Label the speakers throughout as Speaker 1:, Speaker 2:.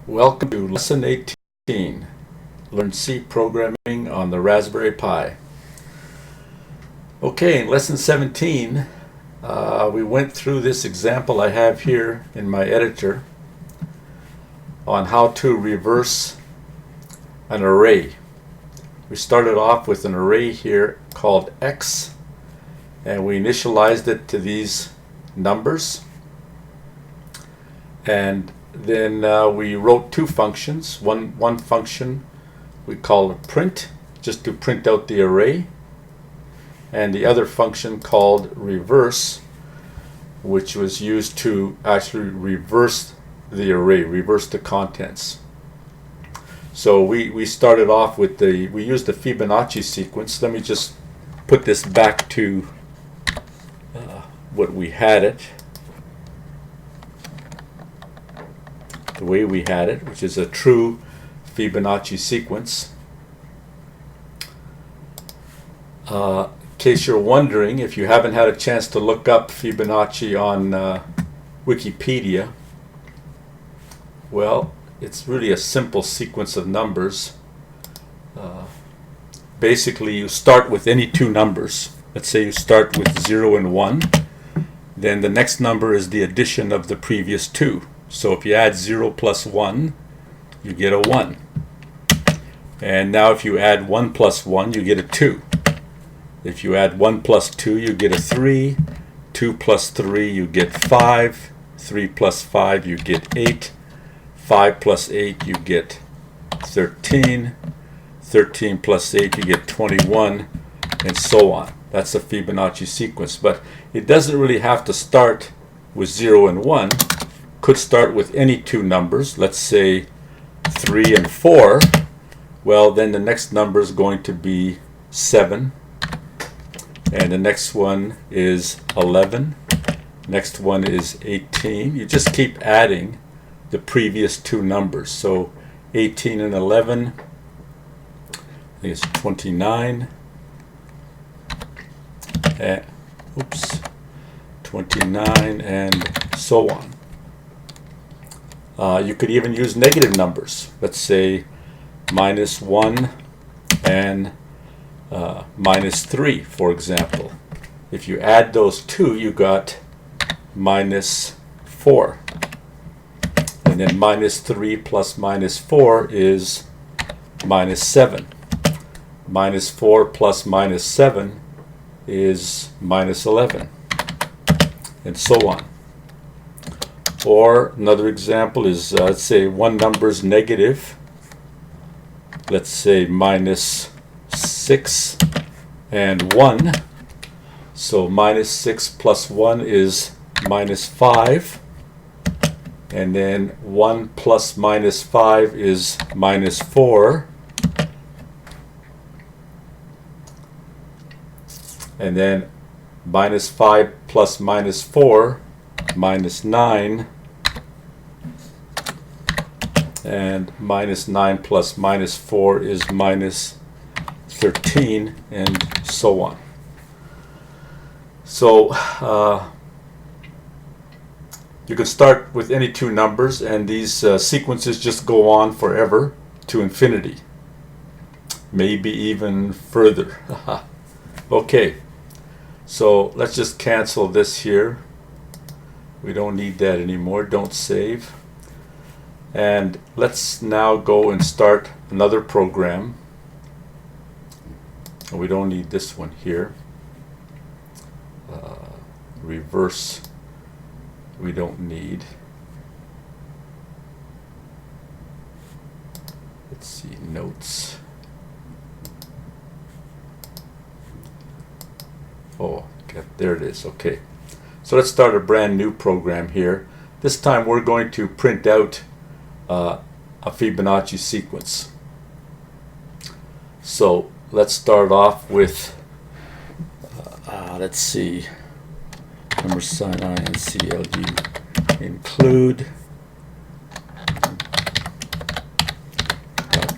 Speaker 1: Welcome to Lesson 18, Learn C Programming on the Raspberry Pi. Okay, in Lesson 17, we went through this example I have here in my editor on how to reverse an array. We started off with an array here called X, and we initialized it to these numbers. And then we wrote two functions. One function we call print, just to print out the array, and the other function called reverse, which was used to actually reverse the array, reverse the contents. So we started off with we used the Fibonacci sequence. Let me just put this back to what we had it. The way we had it, which is a true Fibonacci sequence. In case you're wondering, if you haven't had a chance to look up Fibonacci on Wikipedia, well, it's really a simple sequence of numbers. Basically, you start with any two numbers. Let's say you start with 0 and 1. Then the next number is the addition of the previous two. So if you add 0 plus 1, you get a 1. And now if you add 1 plus 1, you get a 2. If you add 1 plus 2, you get a 3. 2 plus 3, you get 5. 3 plus 5, you get 8. 5 plus 8, you get 13. 13 plus 8, you get 21, and so on. That's a Fibonacci sequence. But it doesn't really have to start with 0 and 1. Could start with any two numbers, let's say 3 and 4. Well, then the next number is going to be 7, and the next one is 11, next one is 18. You just keep adding the previous two numbers. So 18 and 11 is 29, and 29, and so on. You could even use negative numbers. Let's say minus 1 and minus 3, for example. If you add those two, you got minus 4. And then minus 3 plus minus 4 is minus 7. Minus 4 plus minus 7 is minus 11. And so on. Or another example is, let's say one number is negative. Let's say minus 6 and 1. So minus 6 plus 1 is minus 5. And then 1 plus minus 5 is minus 4. And then minus 5 plus minus 4, minus 9. And minus 9 plus minus 4 is minus 13, and so on. So you can start with any two numbers, and these sequences just go on forever to infinity, maybe even further. Okay, so let's just cancel this here. We don't need that anymore. Don't save. And let's now go and start another program. We don't need this one here. Reverse, we don't need. Let's see, notes. Oh, okay, there it is. Okay. So let's start a brand new program here. This time we're going to print out a Fibonacci sequence. So let's start off with let's see, number sign inclu include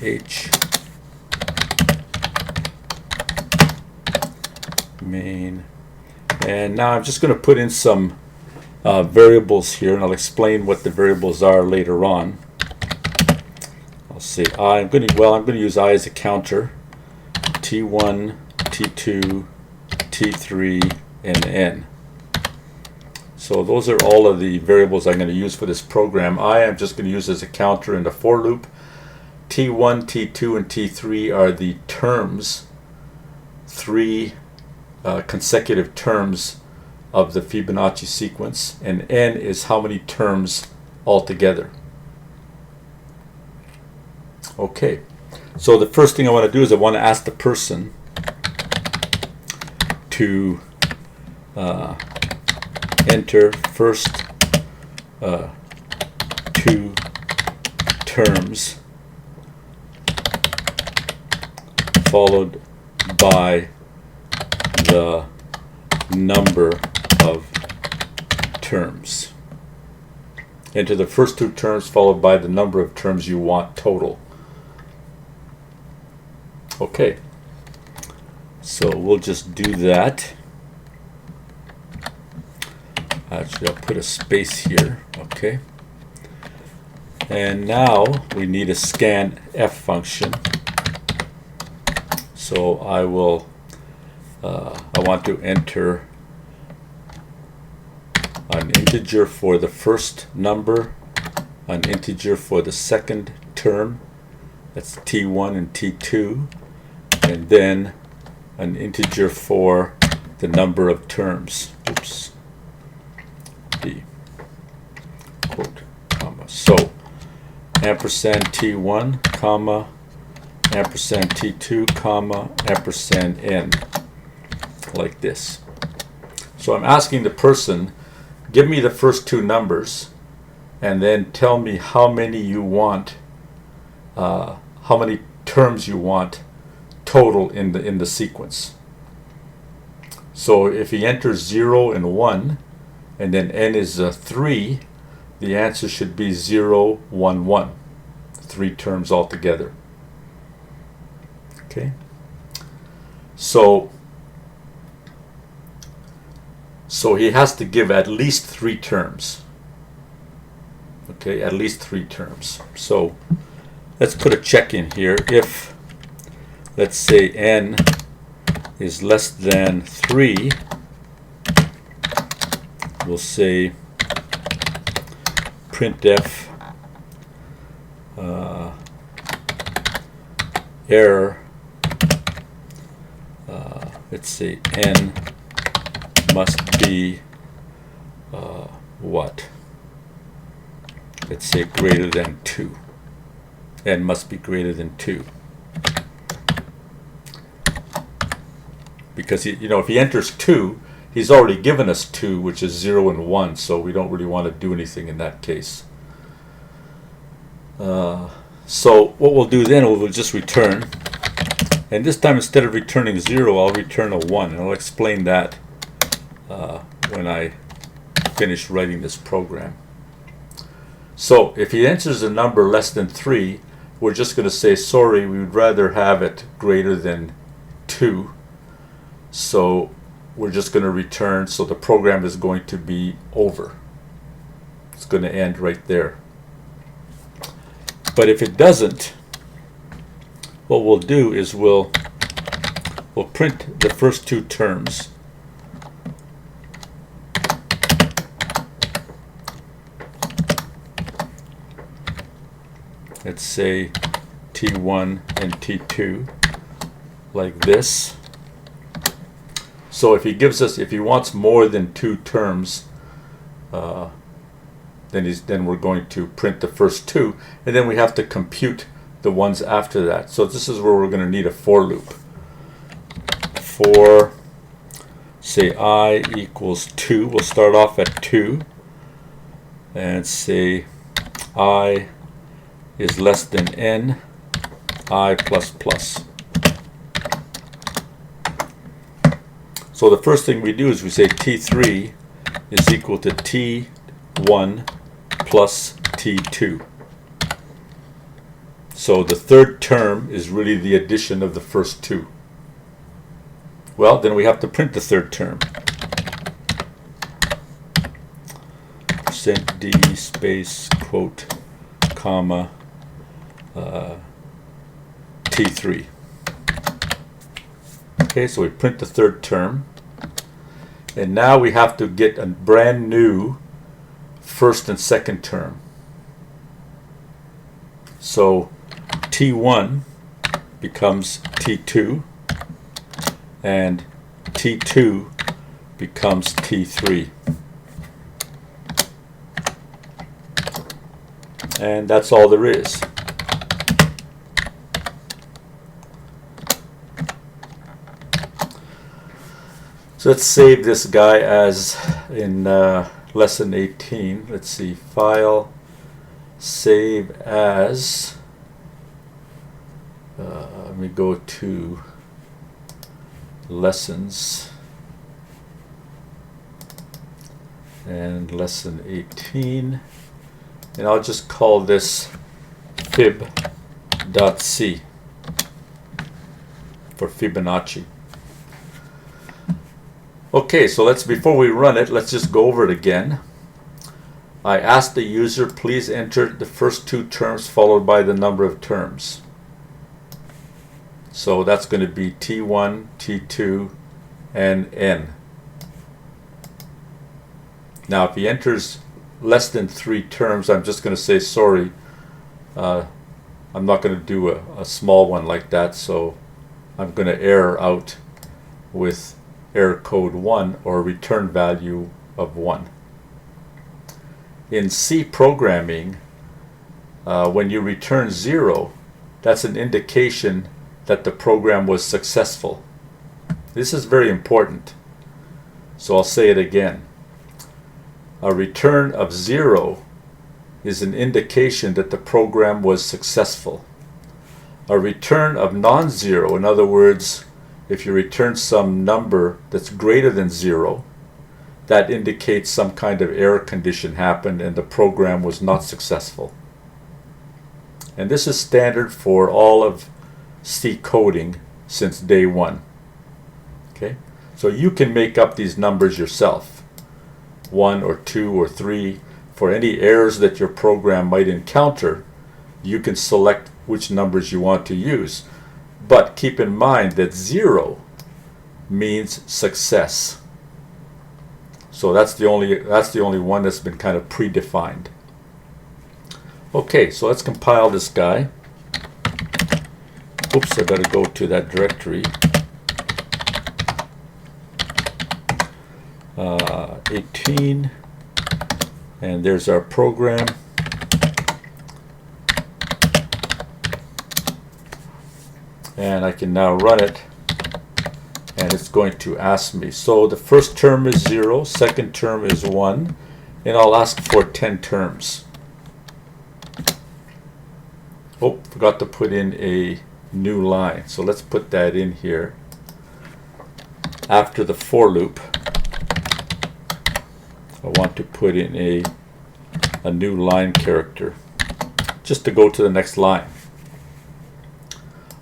Speaker 1: h main, and now I'm just going to put in some variables here, and I'll explain what the variables are later on. I'll say I. I'm going to use I as a counter. T1, T2, T3, and N. So those are all of the variables I'm going to use for this program. I am just going to use as a counter in the for loop. T1, T2, and T3 are the terms, three consecutive terms of the Fibonacci sequence, and N is how many terms altogether. Okay, so the first thing I want to do is I want to ask the person to enter first two terms followed by the number of terms. Enter the first two terms followed by the number of terms you want total. Okay, so we'll just do that. Actually, I'll put a space here. Okay, and now we need a scanf function. So I will I want to enter an integer for the first number, an integer for the second term, that's T1 and T2, and then an integer for the number of terms. Oops. D quote comma. So ampersand T1 comma ampersand T2 comma ampersand N, like this. So I'm asking the person, give me the first two numbers and then tell me how many you want, how many terms you want total in the sequence. So if he enters 0 and 1 and then N is 3, the answer should be 0, 1, 1. 3 terms altogether. Okay. So he has to give at least 3 terms. Okay, at least 3 terms. So let's put a check in here. If, let's say, N is less than 3, we'll say printf error, let's say N must be what? Let's say greater than 2. N must be greater than 2. Because if he enters 2, he's already given us 2, which is 0 and 1, so we don't really want to do anything in that case. So what we'll do then, we'll just return. And this time, instead of returning 0, I'll return a 1. And I'll explain that when I finish writing this program. So if he enters a number less than 3, we're just going to say, sorry, we would rather have it greater than 2. So we're just going to return, so the program is going to be over. It's going to end right there. But if it doesn't, what we'll do is we'll print the first 2 terms. Let's say T1 and T2, like this. So if he wants more than 2 terms, then we're going to print the first 2, and then we have to compute the ones after that. So this is where we're going to need a for loop. For, say, I equals 2, we'll start off at 2, and say I is less than N, I plus plus. So the first thing we do is we say T3 is equal to T1 plus T2. So the third term is really the addition of the first 2. Well, then we have to print the third term. %d space quote comma T3. Okay, so we print the third term. And now we have to get a brand new first and second term. So T1 becomes T2, and T2 becomes T3. And that's all there is. So let's save this guy as in lesson 18. Let's see, file, save as. Let me go to lessons and lesson 18, and I'll just call this fib.c for Fibonacci. Okay, so before we run it, let's just go over it again. I asked the user, please enter the first two terms followed by the number of terms. So that's going to be T1, T2, and N. Now if he enters less than 3 terms, I'm just going to say sorry. I'm not going to do a small one like that, so I'm going to error out with error code 1 or return value of 1. In C programming, when you return 0, that's an indication that the program was successful. This is very important, so I'll say it again. A return of 0 is an indication that the program was successful. A return of non-zero, in other words, if you return some number that's greater than 0, that indicates some kind of error condition happened and the program was not successful. And this is standard for all of C coding since day 1. Okay, so you can make up these numbers yourself, 1 or 2 or 3. For any errors that your program might encounter, you can select which numbers you want to use. But keep in mind that 0 means success. So that's the only one that's been kind of predefined. Okay, so let's compile this guy. Oops, I better go to that directory. 18, and there's our program. And I can now run it, and it's going to ask me. So the first term is 0, second term is 1, and I'll ask for 10 terms. Oh, forgot to put in a new line. So let's put that in here. After the for loop, I want to put in a new line character just to go to the next line.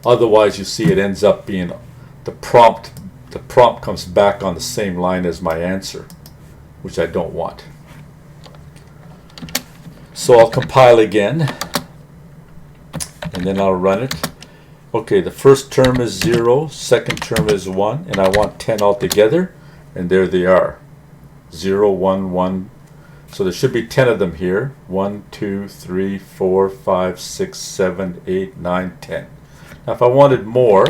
Speaker 1: Otherwise, you see it ends up being the prompt comes back on the same line as my answer, which I don't want. So I'll compile again, and then I'll run it. Okay, the first term is 0, second term is 1, and I want 10 altogether, and there they are. 0, 1, 1. So there should be 10 of them here. 1, 2, 3, 4, 5, 6, 7, 8, 9, 10. Now if I wanted more,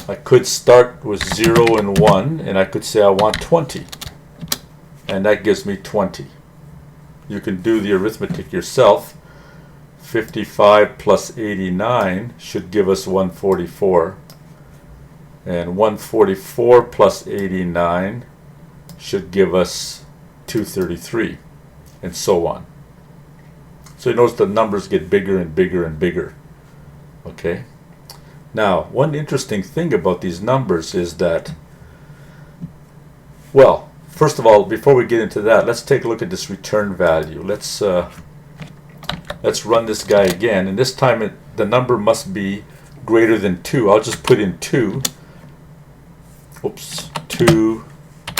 Speaker 1: I could start with 0 and 1, and I could say I want 20. And that gives me 20. You can do the arithmetic yourself. 55 plus 89 should give us 144. And 144 plus 89 should give us 233, and so on. So you notice the numbers get bigger and bigger and bigger. Okay. Now, one interesting thing about these numbers is that, well, first of all, before we get into that, let's take a look at this return value. Let's run this guy again, and this time the number must be greater than 2. I'll just put in 2. Oops, 2,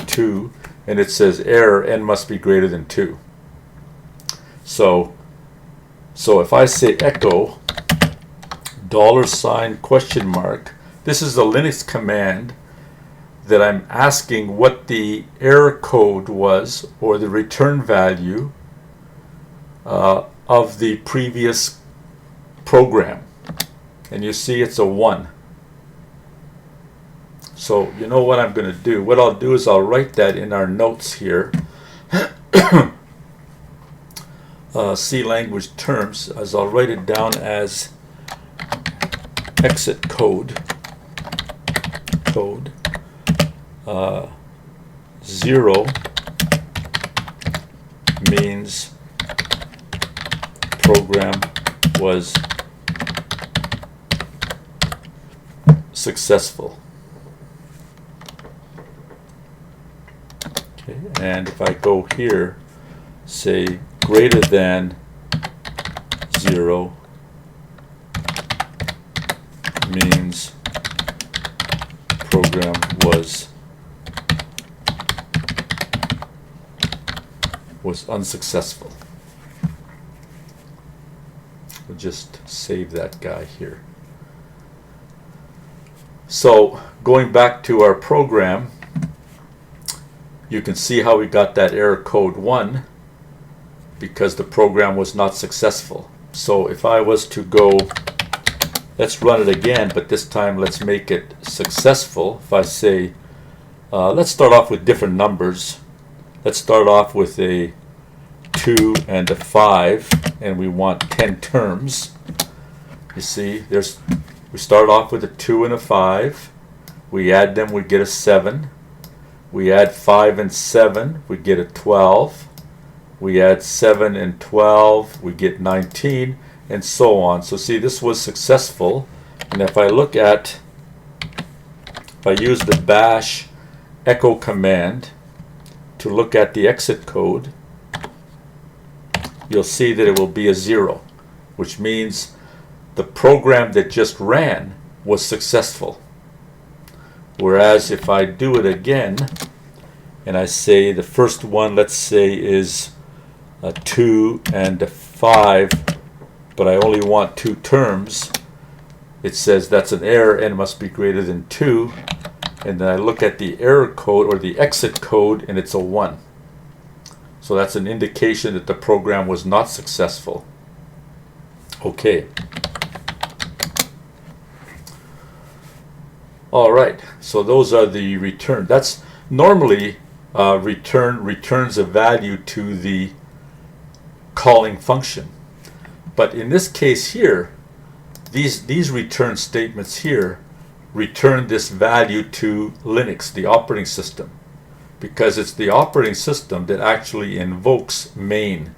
Speaker 1: 2, and it says error, n must be greater than 2. So if I say echo $? This is a Linux command that I'm asking what the error code was, or the return value of the previous program. And you see it's a 1. So you know what I'm going to do? What I'll do is I'll write that in our notes here. C language terms, as I'll write it down as exit code. 0 means program was successful. Okay, and if I go here, say greater than 0 means program was unsuccessful. We'll just save that guy here. So going back to our program, you can see how we got that error code 1, because the program was not successful. So if I was to go, let's run it again, but this time let's make it successful. If I say, let's start off with different numbers. Let's start off with a 2 and a 5, and we want 10 terms. You see, we start off with a 2 and a 5. We add them, we get a 7. We add 5 and 7, we get a 12. We add 7 and 12, we get 19, and so on. So see, this was successful. And if I use the bash echo command to look at the exit code, you'll see that it will be a 0, which means the program that just ran was successful. Whereas if I do it again, and I say the first one, let's say, is a 2 and a 5, but I only want 2 terms, it says that's an error and must be greater than 2. And then I look at the error code, or the exit code, and it's a 1. So that's an indication that the program was not successful. Okay. All right, so those are the return. That's normally returns a value to the calling function. But in this case here, these return statements here return this value to Linux, the operating system, because it's the operating system that actually invokes main.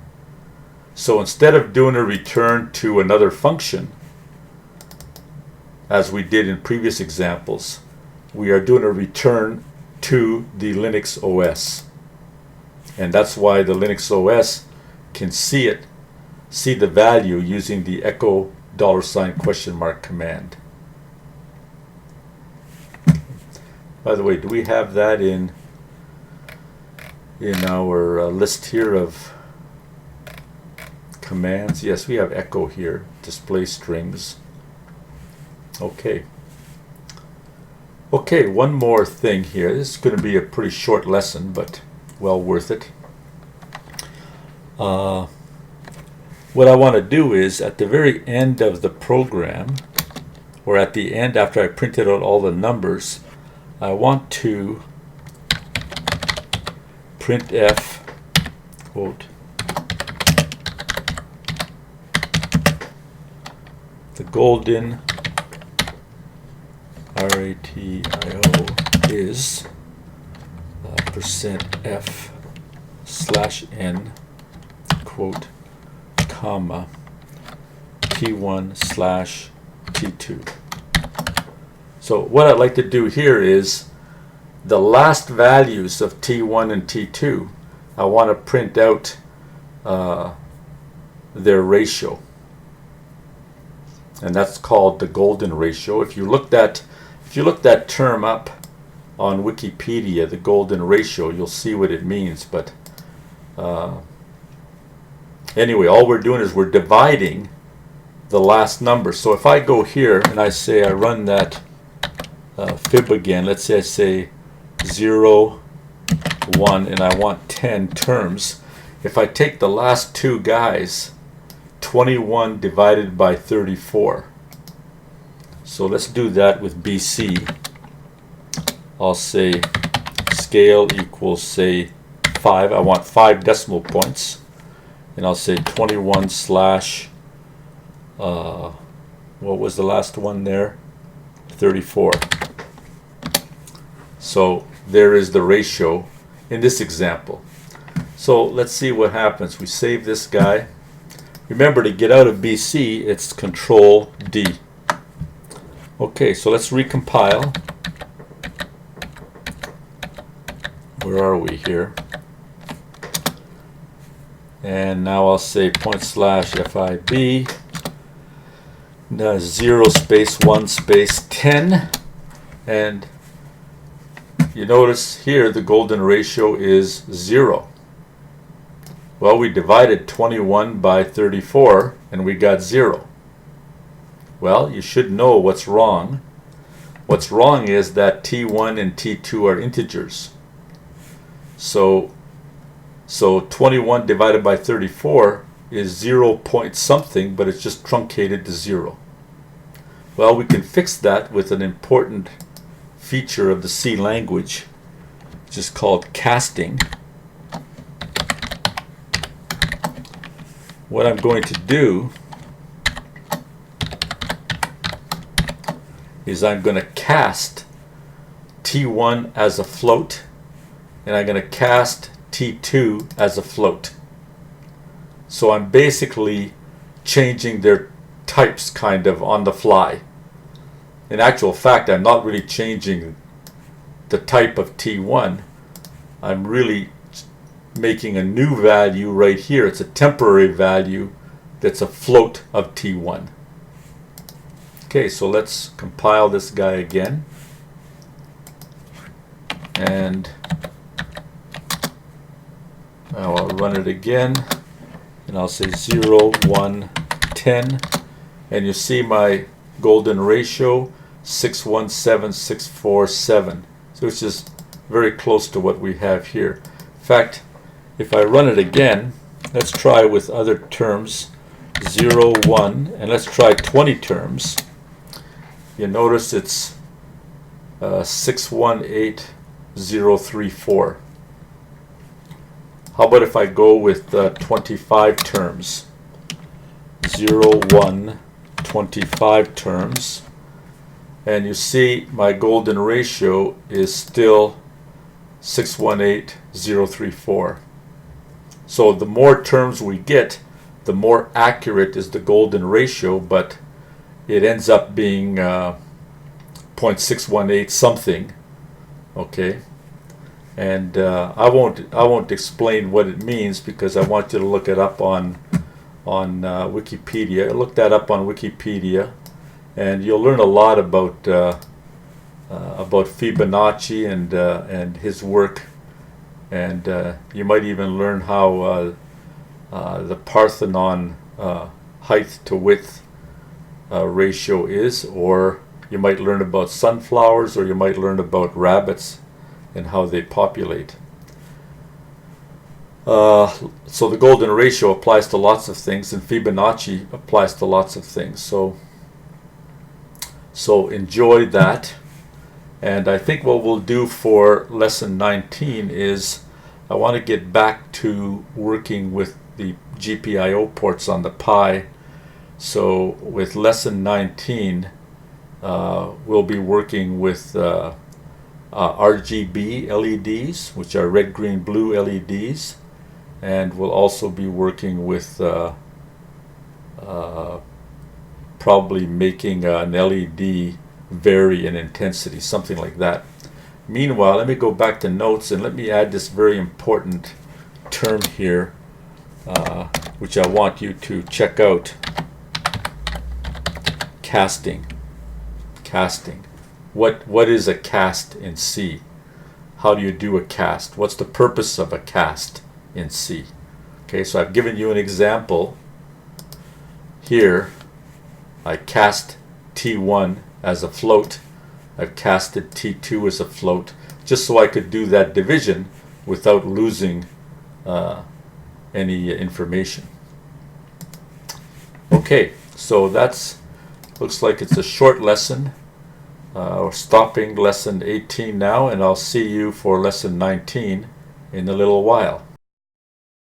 Speaker 1: So instead of doing a return to another function, as we did in previous examples, we are doing a return to the Linux OS. And that's why the Linux OS can see the value using the echo $? Command. By the way, do we have that in our list here of commands? Yes, we have echo here, display strings. Okay. Okay, one more thing here. This is going to be a pretty short lesson, but well worth it. What I want to do is, at the very end of the program, or at the end after I printed out all the numbers, I want to printf, quote, the golden RATIO is %f/n, quote, comma, T1/T2. So what I'd like to do here is the last values of T1 and T2, I want to print out their ratio. And that's called the golden ratio. If you look that term up on Wikipedia, the golden ratio, you'll see what it means. But anyway, all we're doing is we're dividing the last number. So if I go here and I say I run that fib again, let's say I say 0, 1, and I want 10 terms. If I take the last two guys, 21 divided by 34. So let's do that with BC. I'll say scale equals, say, 5. I want 5 decimal points. And I'll say 21 slash, what was the last one there? 34. So there is the ratio in this example. So let's see what happens. We save this guy. Remember, to get out of BC, it's Control D. Okay, so let's recompile. Where are we here? And now I'll say /FIB, 0 space 1 space 10, and you notice here the golden ratio is 0. Well, we divided 21 by 34 and we got 0. Well, you should know what's wrong. What's wrong is that T1 and T2 are integers. So 21 divided by 34 is 0 point something, but it's just truncated to 0. Well, we can fix that with an important feature of the C language, which is called casting. What I'm going to do is I'm going to cast T1 as a float, and I'm going to cast T2 as a float. So I'm basically changing their types kind of on the fly. In actual fact, I'm not really changing the type of T1. I'm really making a new value right here. It's a temporary value that's a float of T1. Okay, so let's compile this guy again. And now I'll run it again, and I'll say 0, 1, 10, and you see my golden ratio 617,647, so it's just very close to what we have here. In fact, if I run it again, let's try with other terms, 0, 1, and let's try 20 terms. You notice it's 618034. How about if I go with 25 terms? 0, 1, 25 terms. And you see my golden ratio is still 618034. So the more terms we get, the more accurate is the golden ratio, but it ends up being 0.618 something. Okay. And I won't explain what it means because I want you to look it up on Wikipedia. Look that up on Wikipedia, and you'll learn a lot about Fibonacci and his work, and you might even learn how the Parthenon height to width ratio is, or you might learn about sunflowers, or you might learn about rabbits and how they populate. So the golden ratio applies to lots of things, and Fibonacci applies to lots of things. So enjoy that. And I think what we'll do for lesson 19 is I want to get back to working with the GPIO ports on the Pi. So with lesson 19, we'll be working with RGB LEDs, which are red, green, blue LEDs, and we'll also be working with probably making an LED vary in intensity, something like that. Meanwhile, let me go back to notes and let me add this very important term here, which I want you to check out. Casting. What is a cast in C? How do you do a cast? What's the purpose of a cast in C? Okay, so I've given you an example here I cast T1 as a float. I've casted T2 as a float, just so I could do that division without losing any information. Okay, so that's looks like it's a short lesson. We're stopping lesson 18 now, and I'll see you for lesson 19 in a little while.